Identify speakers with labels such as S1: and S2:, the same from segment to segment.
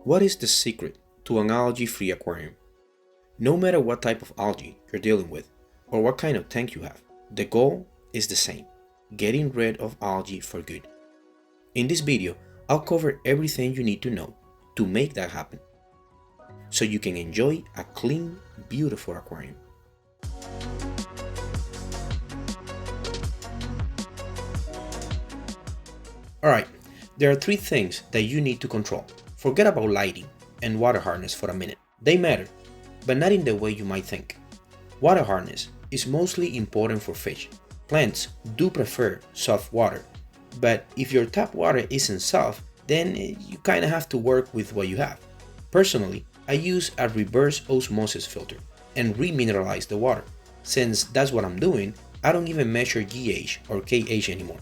S1: What is the secret to an algae-free aquarium? No matter what type of algae you're dealing with or what kind of tank you have, the goal is the same: getting rid of algae for good. In this video, I'll cover everything you need to know to make that happen, so you can enjoy a clean, beautiful aquarium. Alright, there are three things that you need to control. Forget about lighting and water hardness for a minute. They matter, but not in the way you might think. Water hardness is mostly important for fish. Plants do prefer soft water, but if your tap water isn't soft, then you kinda have to work with what you have. Personally, I use a reverse osmosis filter and remineralize the water. Since that's what I'm doing, I don't even measure GH or KH anymore.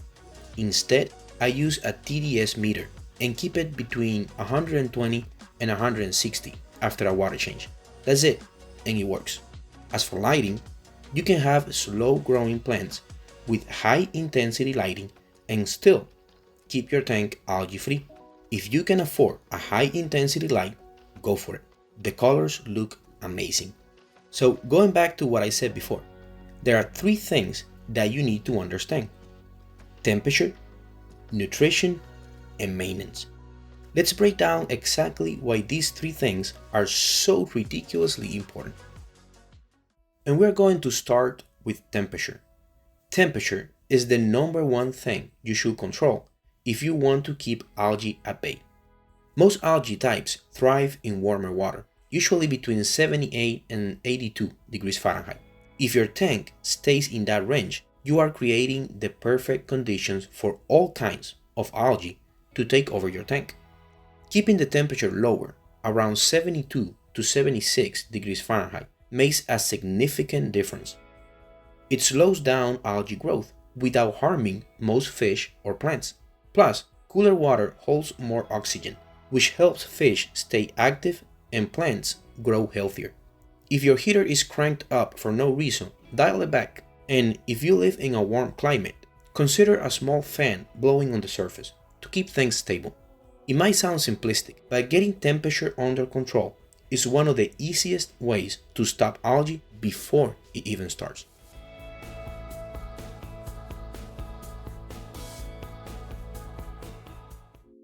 S1: Instead, I use a TDS meter and keep it between 120 and 160 after a water change. That's it, and it works. As for lighting, you can have slow growing plants with high intensity lighting and still keep your tank algae free. If you can afford a high intensity light, go for it. The colors look amazing. So going back to what I said before, there are three things that you need to understand: temperature, nutrition, and maintenance. Let's break down exactly why these three things are so ridiculously important. And we're going to start with temperature. Temperature is the number one thing you should control if you want to keep algae at bay. Most algae types thrive in warmer water, usually between 78 and 82 degrees Fahrenheit. If your tank stays in that range, you are creating the perfect conditions for all kinds of algae to take over your tank. Keeping the temperature lower, around 72 to 76 degrees Fahrenheit, makes a significant difference. It slows down algae growth without harming most fish or plants. Plus, cooler water holds more oxygen, which helps fish stay active and plants grow healthier. If your heater is cranked up for no reason, dial it back. And if you live in a warm climate, consider a small fan blowing on the surface to keep things stable. It might sound simplistic, but getting temperature under control is one of the easiest ways to stop algae before it even starts.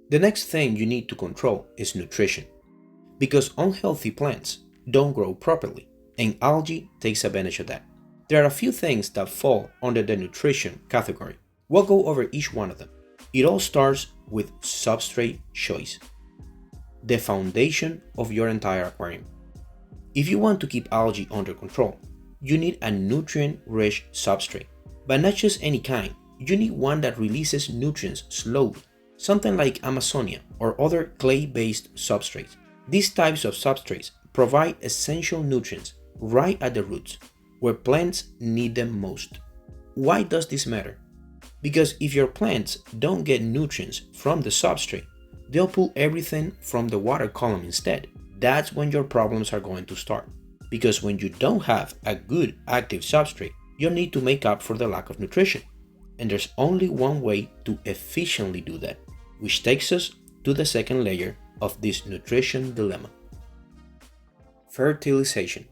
S1: The next thing you need to control is nutrition, because unhealthy plants don't grow properly, and algae takes advantage of that. There are a few things that fall under the nutrition category. We'll go over each one of them. It all starts with substrate choice, the foundation of your entire aquarium. If you want to keep algae under control, you need a nutrient-rich substrate, but not just any kind. You need one that releases nutrients slowly, something like Amazonia or other clay-based substrates. These types of substrates provide essential nutrients right at the roots, where plants need them most. Why does this matter? Because if your plants don't get nutrients from the substrate, they'll pull everything from the water column instead. That's when your problems are going to start. Because when you don't have a good active substrate, you'll need to make up for the lack of nutrition. And there's only one way to efficiently do that, which takes us to the second layer of this nutrition dilemma: fertilization.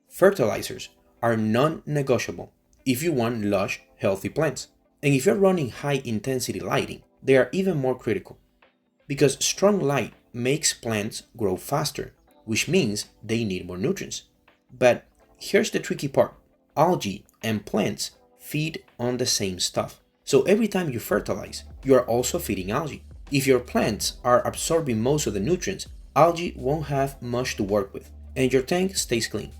S1: Fertilizers are non-negotiable if you want lush, healthy plants. And if you're running high-intensity lighting, they are even more critical, because strong light makes plants grow faster, which means they need more nutrients. But here's the tricky part: algae and plants feed on the same stuff. So every time you fertilize, you are also feeding algae. If your plants are absorbing most of the nutrients, algae won't have much to work with, and your tank stays clean.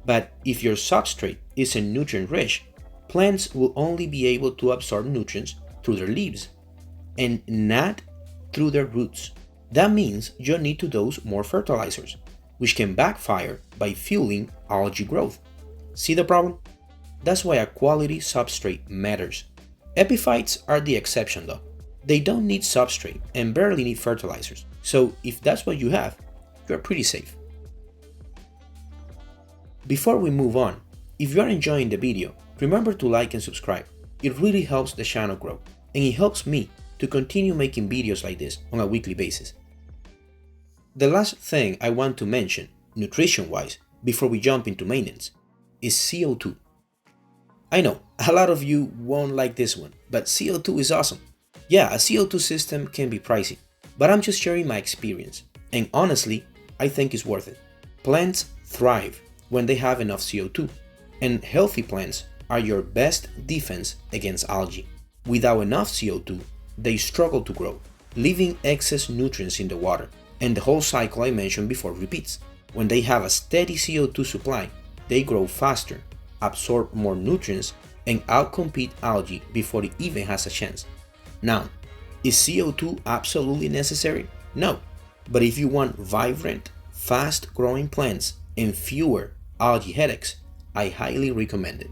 S1: But if your substrate isn't nutrient-rich, plants will only be able to absorb nutrients through their leaves and not through their roots. That means you'll need to dose more fertilizers, which can backfire by fueling algae growth. See the problem? That's why a quality substrate matters. Epiphytes are the exception though. They don't need substrate and barely need fertilizers. So if that's what you have, you're pretty safe. Before we move on, if you are enjoying the video, remember to like and subscribe. It really helps the channel grow, and it helps me to continue making videos like this on a weekly basis. The last thing I want to mention, nutrition-wise, before we jump into maintenance, is CO2. I know, a lot of you won't like this one, but CO2 is awesome. Yeah, a CO2 system can be pricey, but I'm just sharing my experience, and honestly, I think it's worth it. Plants thrive when they have enough CO2, and healthy plants are your best defense against algae. Without enough CO2, they struggle to grow, leaving excess nutrients in the water, and the whole cycle I mentioned before repeats. When they have a steady CO2 supply, they grow faster, absorb more nutrients, and outcompete algae before it even has a chance. Now, is CO2 absolutely necessary? No, but if you want vibrant, fast-growing plants and fewer algae headaches, I highly recommend it.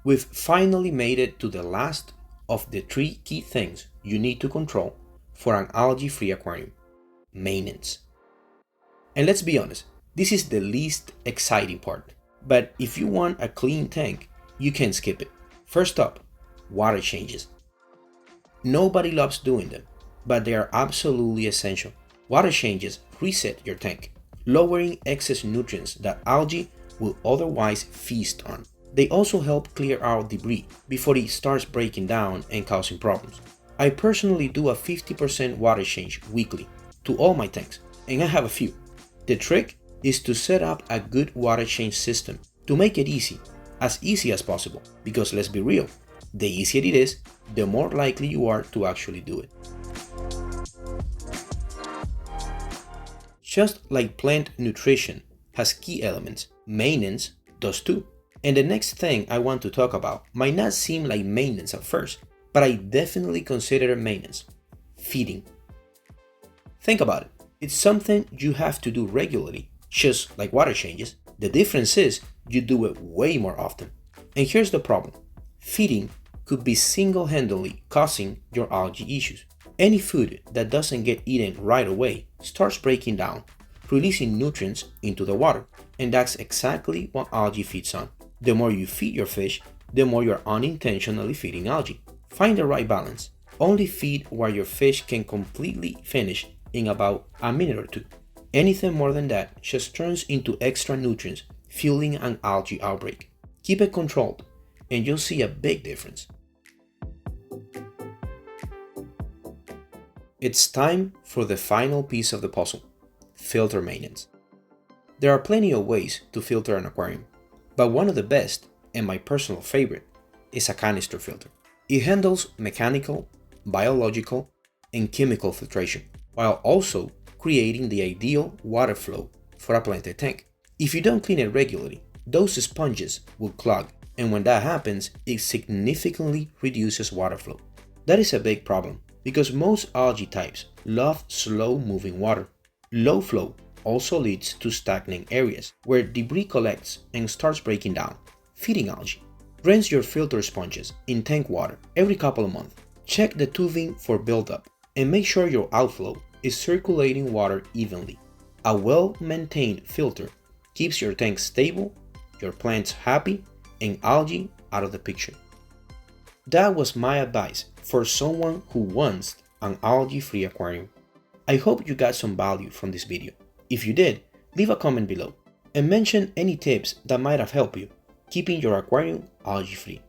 S1: We've finally made it to the last of the 3 key things you need to control for an algae-free aquarium: maintenance. And let's be honest, this is the least exciting part, but if you want a clean tank, you can skip it. First up, water changes. Nobody loves doing them, but they are absolutely essential. Water changes reset your tank, lowering excess nutrients that algae will otherwise feast on. They also help clear out debris before it starts breaking down and causing problems. I personally do a 50% water change weekly to all my tanks, and I have a few. The trick is to set up a good water change system to make it easy as possible, because let's be real, the easier it is, the more likely you are to actually do it. Just like plant nutrition has key elements, maintenance does too. And the next thing I want to talk about might not seem like maintenance at first, but I definitely consider it maintenance: feeding. Think about it. It's something you have to do regularly, just like water changes. The difference is you do it way more often. And here's the problem. Feeding could be single-handedly causing your algae issues. Any food that doesn't get eaten right away starts breaking down, releasing nutrients into the water, and that's exactly what algae feeds on. The more you feed your fish, the more you're unintentionally feeding algae. Find the right balance. Only feed where your fish can completely finish in about a minute or 2. Anything more than that just turns into extra nutrients, fueling an algae outbreak. Keep it controlled, and you'll see a big difference. It's time for the final piece of the puzzle: filter maintenance. There are plenty of ways to filter an aquarium, but one of the best, and my personal favorite, is a canister filter. It handles mechanical, biological, and chemical filtration, while also creating the ideal water flow for a planted tank. If you don't clean it regularly, those sponges will clog, and when that happens, it significantly reduces water flow. That is a big problem, because most algae types love slow-moving water. Low flow also leads to stagnant areas where debris collects and starts breaking down, feeding algae. Rinse your filter sponges in tank water every couple of months. Check the tubing for buildup, and make sure your outflow is circulating water evenly. A well-maintained filter keeps your tank stable, your plants happy, and algae out of the picture. That was my advice for someone who wants an algae-free aquarium. I hope you got some value from this video. If you did, leave a comment below and mention any tips that might have helped you keeping your aquarium algae-free.